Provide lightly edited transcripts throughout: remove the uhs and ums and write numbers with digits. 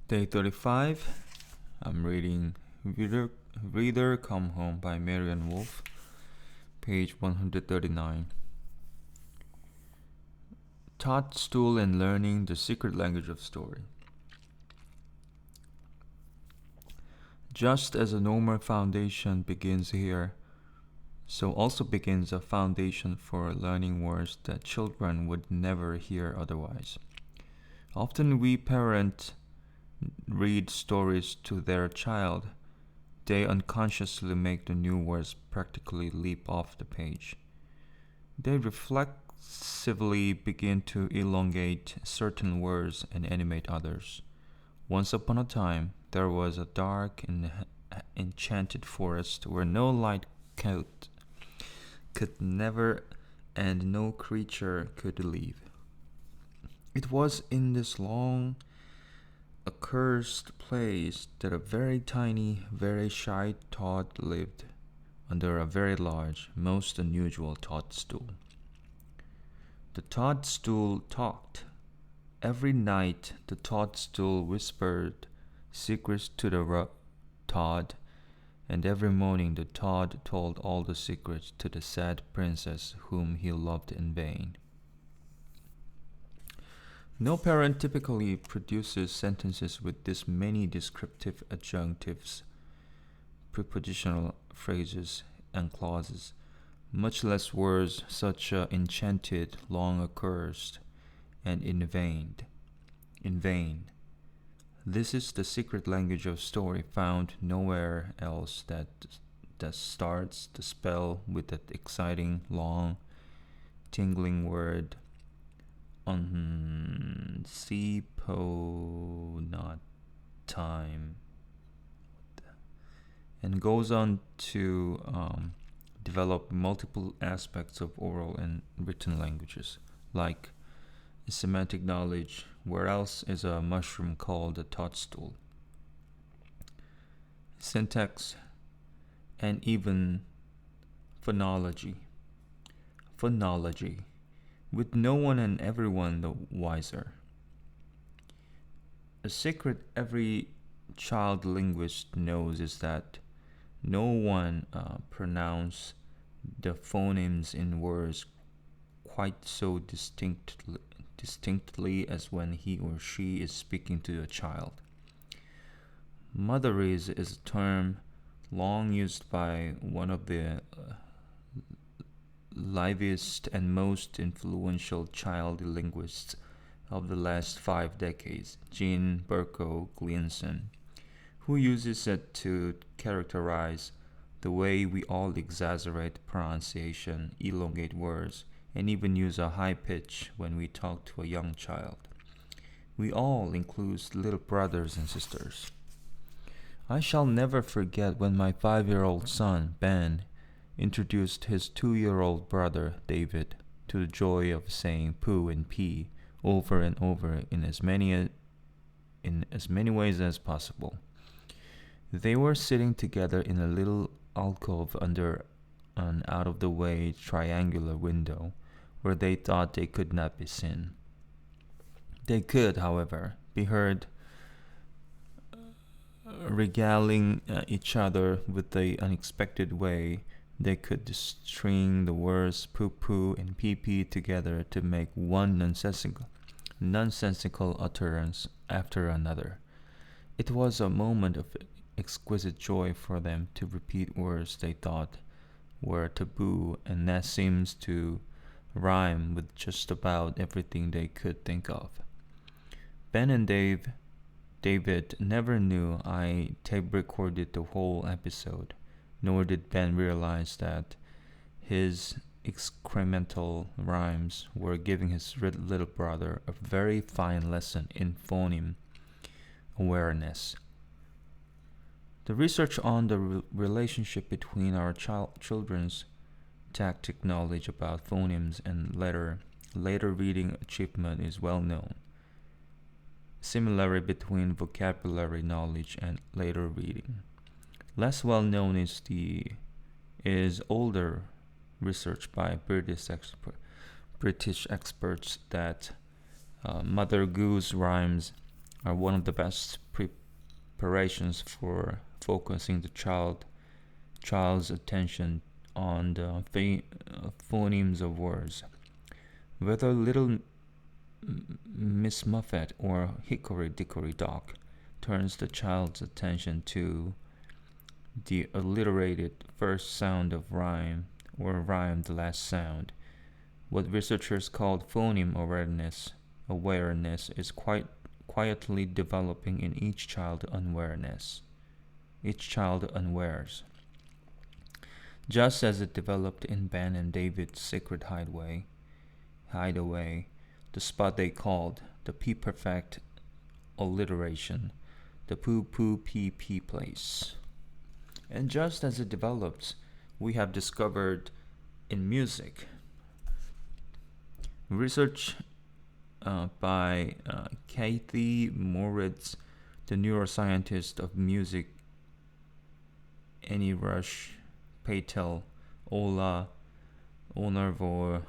Day 35. I'm reading Reader Come Home by Marian Wolf, page 139. Toadstool and Learning the Secret Language of Story. Just as a normal foundation begins here, so also begins a foundation for learning words that children would never hear otherwise. Often we parents read stories to their child. They unconsciously make the new words practically leap off the page. They reflexively begin to elongate certain words and animate others. Once upon a time, there was a dark and enchanted forest where no light could never and no creature could live. It was in this long, accursed place that a very tiny, very shy toad lived under a very large, most unusual toadstool. The toadstool talked. Every night the toadstool whispered secrets to the toad, and every morning the toad told all the secrets to the sad princess whom he loved in vain. No parent typically produces sentences with this many descriptive adjunctives, prepositional phrases, and clauses, much less words such as enchanted, long accursed, and in vain. This is the secret language of story found nowhere else that starts the spell with that exciting, long, tingling word not time, and goes on to develop multiple aspects of oral and written languages, like semantic knowledge. Where else is a mushroom called a toadstool? Syntax, and even phonology, with no one and everyone the wiser. A secret every child linguist knows is that no one pronounces the phonemes in words quite so distinctly as when he or she is speaking to a child. Motherese is a term long used by one of the liveliest and most influential child linguists of the last 5 decades, Jean Berko Gliensen, who uses it to characterize the way we all exaggerate pronunciation, elongate words, and even use a high pitch when we talk to a young child. We all include little brothers and sisters. I shall never forget when my 5-year-old son, Ben, introduced his 2-year-old brother, David, to the joy of saying poo and pee over and over in as many ways as possible. They were sitting together in a little alcove under an out-of-the-way triangular window where they thought they could not be seen. They could, however, be heard regaling each other with the unexpected way they could string the words poo-poo and pee-pee together to make one nonsensical utterance after another. It was a moment of exquisite joy for them to repeat words they thought were taboo, and that seems to rhyme with just about everything they could think of. Ben and David never knew I tape recorded the whole episode, nor did Ben realize that his excremental rhymes were giving his little brother a very fine lesson in phoneme awareness. The research on the relationship between our children's tactic knowledge about phonemes and later reading achievement is well known. Similarity between vocabulary knowledge and later reading. Less well known is older research by British experts that Mother Goose rhymes are one of the best preparations for focusing the child's attention on the phonemes of words. Whether Little Miss Muffet or Hickory Dickory Dock turns the child's attention to the alliterated first sound of rhyme or rhymed last sound. What researchers called phoneme awareness is quite quietly developing in each child unawares. Just as it developed in Ben and David's secret hideaway, the spot they called the P-perfect alliteration, the poo-poo-pee-pee place. And just as it develops, we have discovered in music. Research by Kathy Moritz, the neuroscientist of music, Annie Rush, Patel, Ola, Onarvor,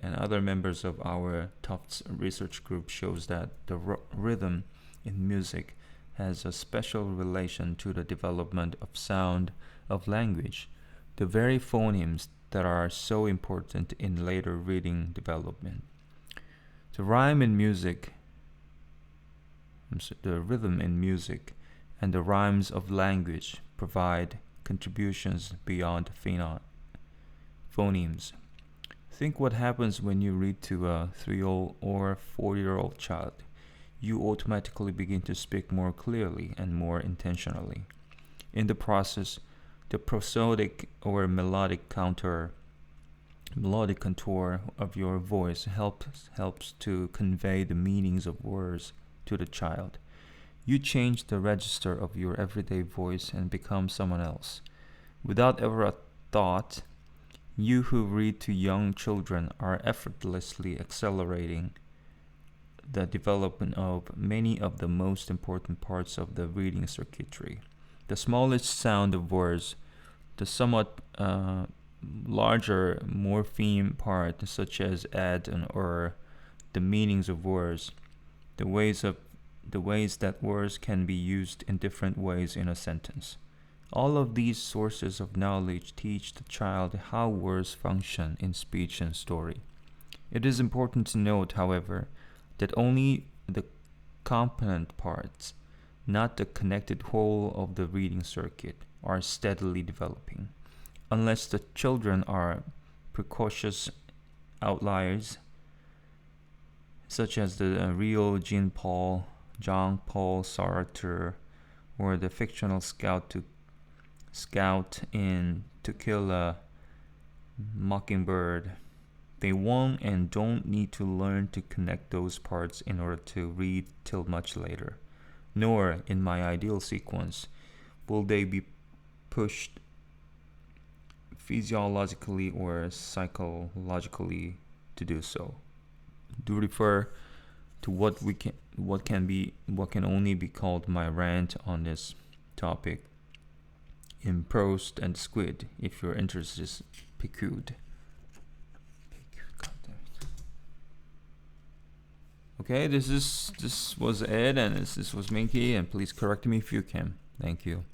and other members of our Tufts research group shows that the rhythm in music has a special relation to the development of sound of language, the very phonemes that are so important in later reading development. The rhythm in music, and the rhymes of language provide contributions beyond phonemes. Think what happens when you read to a 3-year-old or 4-year-old child. You automatically begin to speak more clearly and more intentionally. In the process, the prosodic or melodic contour of your voice helps to convey the meanings of words to the child. You change the register of your everyday voice and become someone else. Without ever a thought, you who read to young children are effortlessly accelerating the development of many of the most important parts of the reading circuitry. The smallest sound of words, the somewhat larger morpheme part, such as add and or, the meanings of words, the ways that words can be used in different ways in a sentence. All of these sources of knowledge teach the child how words function in speech and story. It is important to note, however, that only the component parts, not the connected whole of the reading circuit, are steadily developing. Unless the children are precocious outliers, such as the real Jean-Paul Sartre, or the fictional scout in To Kill a Mockingbird, they won't and don't need to learn to connect those parts in order to read till much later. Nor, in my ideal sequence, will they be pushed physiologically or psychologically to do so. Do refer to what can only be called my rant on this topic in Proust and Squid if your interest is piqued. Okay, this was Ed and this was Minky, and please correct me if you can. Thank you.